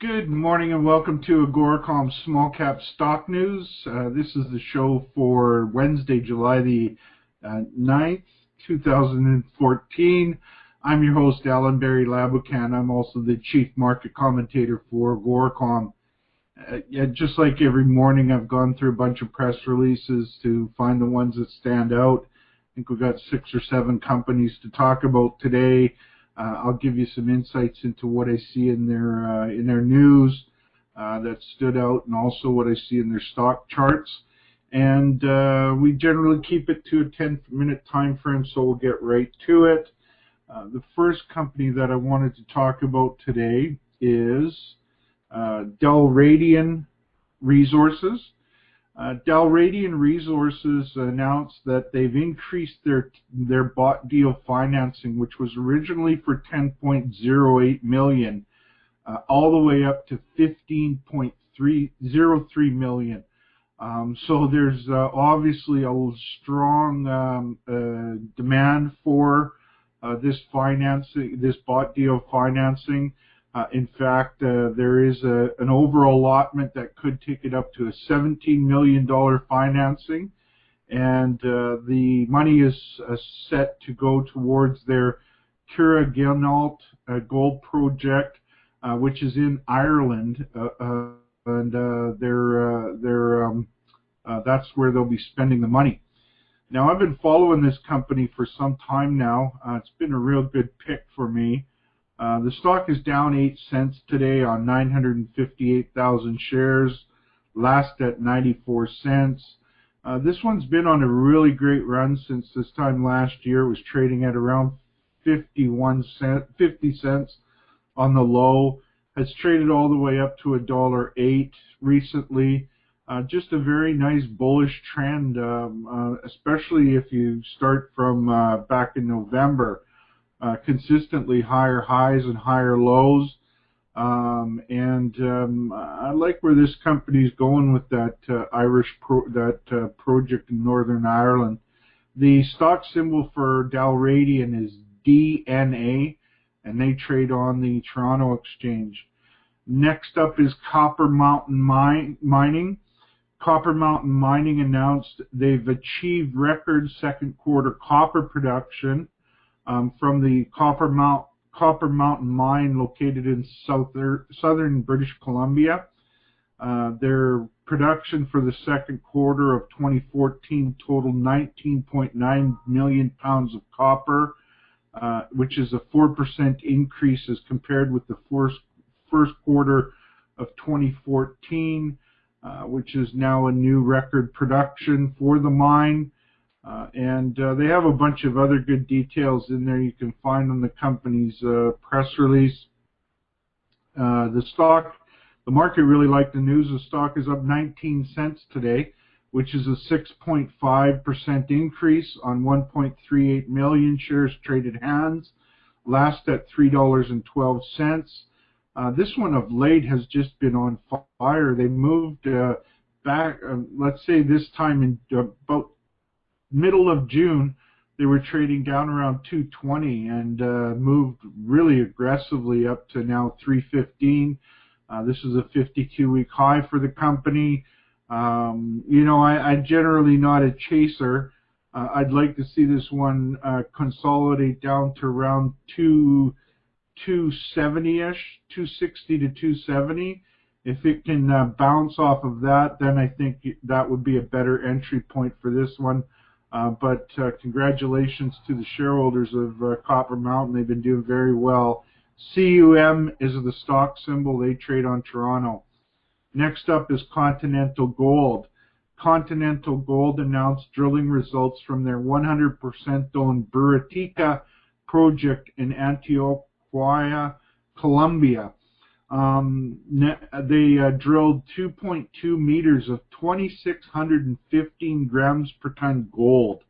Good morning and welcome to AGORACOM Small Cap Stock News. This is the show for Wednesday, July the 9th, 2014. I'm your host, Allenberry Labucan. I'm also the Chief Market Commentator for AGORACOM. Just like every morning, I've gone through a bunch of press releases to find the ones that stand out. I think we've got 6 or 7 companies to talk about today. I'll give you some insights into what I see in their news that stood out, and also what I see in their stock charts. And we generally keep it to a 10-minute time frame, so we'll get right to it. The first company that I wanted to talk about today is Dalradian Resources. Dalradian Resources announced that they've increased their bought deal financing, which was originally for $10.08 million, all the way up to $15.303 million. So there's obviously a strong demand for this financing, this bought deal financing. In fact, there is an overall allotment that could take it up to a $17 million financing, and the money is set to go towards their Continental Gold project, which is in Ireland, and that's where they'll be spending the money. Now, I've been following this company for some time now. It's been a real good pick for me. The stock is down 8 cents today on 958,000 shares, last at 94 cents. This one's been on a really great run since this time last year. It was trading at around 50 cents on the low. Has traded all the way up to $1.08 recently. Just a very nice bullish trend, especially if you start from back in November. Consistently higher highs and higher lows, I like where this company is going with that project in Northern Ireland. The stock symbol for Dalradian is DNA, and they trade on the Toronto Exchange. Next up is Copper Mountain Mining. Copper Mountain Mining announced they've achieved record second quarter copper production from the Copper Mountain Mine located in southern British Columbia. Their production for the second quarter of 2014 totaled 19.9 million pounds of copper, which is a 4% increase as compared with the first quarter of 2014, which is now a new record production for the mine. They have a bunch of other good details in there you can find on the company's press release. The market really liked the news. The stock is up 19 cents today, which is a 6.5% increase on 1.38 million shares traded hands, last at $3.12. This one of late has just been on fire. They moved back, let's say this time in about middle of June, they were trading down around 220 and moved really aggressively up to now 315. This is a 52-week high for the company. I'm generally not a chaser. I'd like to see this one consolidate down to around 270-ish, 260 to 270. If it can bounce off of that, then I think that would be a better entry point for this one. But congratulations to the shareholders of Copper Mountain. They've been doing very well. CUM is the stock symbol. They trade on Toronto. Next up is Continental Gold. Continental Gold announced drilling results from their 100% owned Buratica project in Antioquia, Colombia. They drilled 2.2 meters of 2,615 grams per ton gold.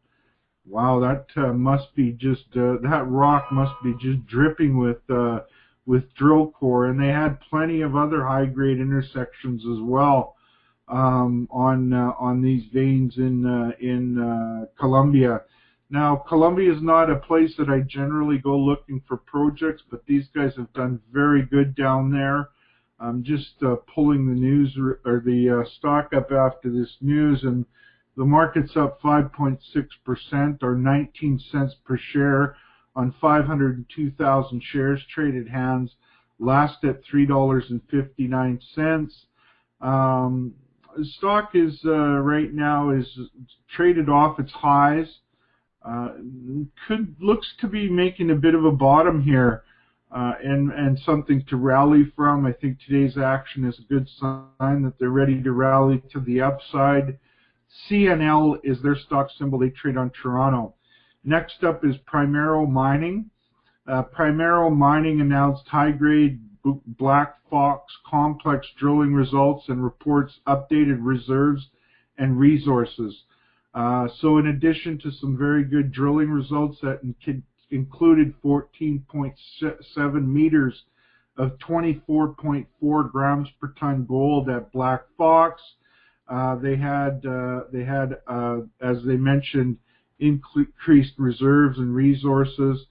Wow, that must be just that rock must be just dripping with drill core, and they had plenty of other high-grade intersections as well on these veins in Colombia. Now, Colombia is not a place that I generally go looking for projects, but these guys have done very good down there. I'm just pulling the news or the stock up after this news, and the market's up 5.6% or 19 cents per share on 502,000 shares traded hands, last at $3.59. The stock is right now is traded off its highs. Looks to be making a bit of a bottom here, and something to rally from. I think today's action is a good sign that they're ready to rally to the upside. CNL is their stock symbol. They trade on Toronto. Next up is Primero Mining. Primero Mining announced high-grade Black Fox complex drilling results and reports updated reserves and resources. So in addition to some very good drilling results that included 14.7 meters of 24.4 grams per ton gold at Black Fox, they had, as they mentioned, increased reserves and resources.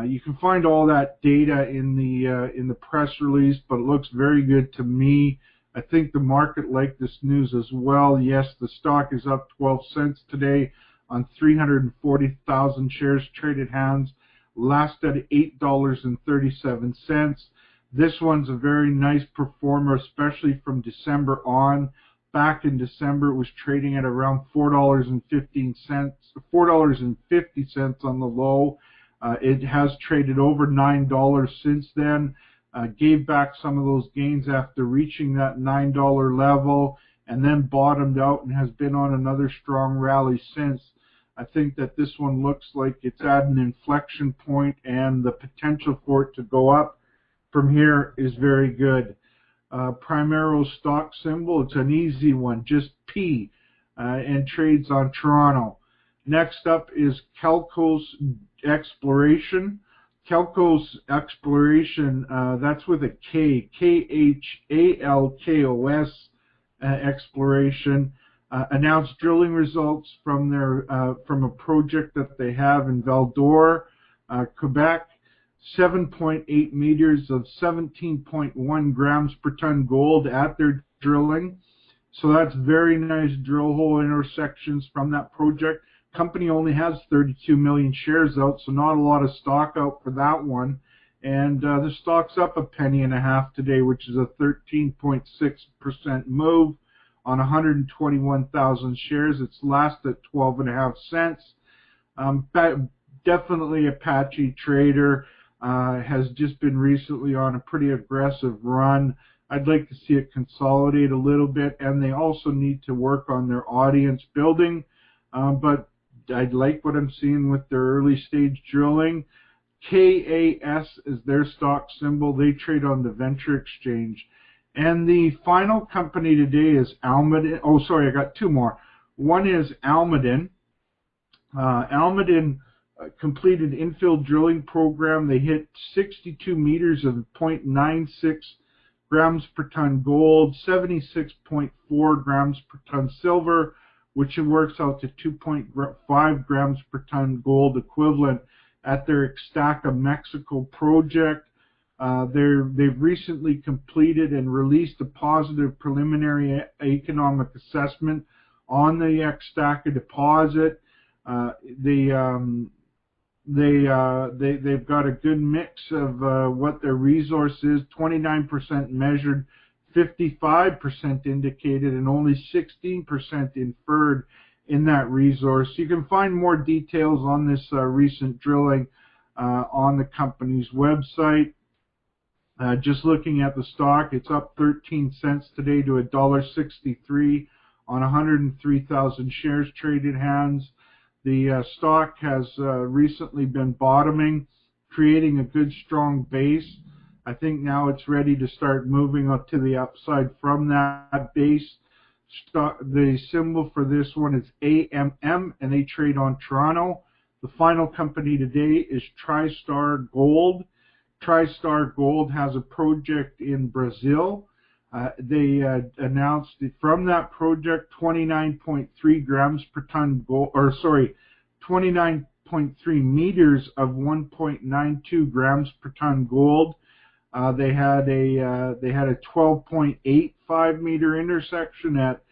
You can find all that data in the press release, but it looks very good to me. I think the market liked this news as well. Yes, the stock is up 12 cents today on 340,000 shares traded hands, last at $8.37. This one's a very nice performer, especially from December on. Back in December, it was trading at around $4.50 on the low. It has traded over $9 since then. Gave back some of those gains after reaching that $9 level, and then bottomed out and has been on another strong rally since. I think that this one looks like it's at an inflection point, and the potential for it to go up from here is very good. Primero stock symbol, it's an easy one, just P, and trades on Toronto. Next up is Khalkos Exploration. Khalkos Exploration, that's with a K, Khalkos Exploration, announced drilling results from their from a project that they have in Val-d'Or, Quebec. 7.8 meters of 17.1 grams per ton gold at their drilling. So that's very nice drill hole intersections from that project. Company only has 32 million shares out, so not a lot of stock out for that one. And the stock's up $0.015 today, which is a 13.6% move on 121,000 shares. It's last at 12.5 cents. Definitely a patchy trader. Has just been recently on a pretty aggressive run. I'd like to see it consolidate a little bit, and they also need to work on their audience building. But I like what I'm seeing with their early stage drilling. KAS is their stock symbol. They trade on the Venture Exchange. And the final company today is Almaden. Oh, sorry, I got two more. One is Almaden. Almaden completed infill drilling program. They hit 62 meters of 0.96 grams per ton gold, 76.4 grams per ton silver, which works out to 2.5 grams per ton gold equivalent at their Ixtaca, Mexico project. They've recently completed and released a positive preliminary economic assessment on the Ixtaca deposit. They've got a good mix of what their resource is. 29% measured, 55% indicated, and only 16% inferred in that resource. You can find more details on this recent drilling on the company's website. Just looking at the stock, it's up 13 cents today to $1.63 on 103,000 shares traded hands. The stock has recently been bottoming, creating a good strong base. I think now it's ready to start moving up to the upside from that base. The symbol for this one is AMM, and they trade on Toronto. The final company today is Tristar Gold. Tristar Gold has a project in Brazil. They announced from that project 29.3 grams per ton gold, 29.3 meters of 1.92 grams per ton gold. They had a 12.85 meter intersection at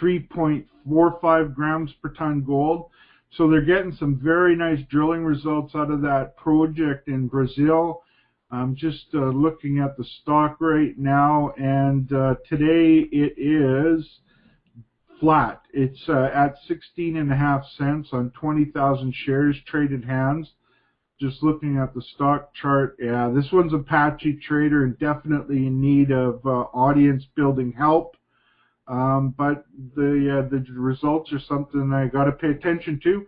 3.45 grams per ton gold. So they're getting some very nice drilling results out of that project in Brazil. I'm just looking at the stock right now, and today it is flat. It's at 16.5 cents on 20,000 shares traded hands. Just looking at the stock chart, yeah, this one's a patchy trader and definitely in need of audience building help. But the results are something I got to pay attention to.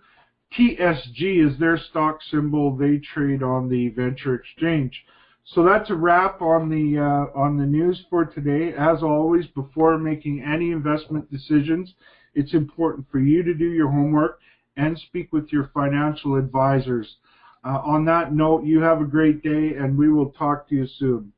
TSG is their stock symbol. They trade on the Venture Exchange. So that's a wrap on the news for today. As always, before making any investment decisions, it's important for you to do your homework and speak with your financial advisors. On that note, you have a great day, and we will talk to you soon.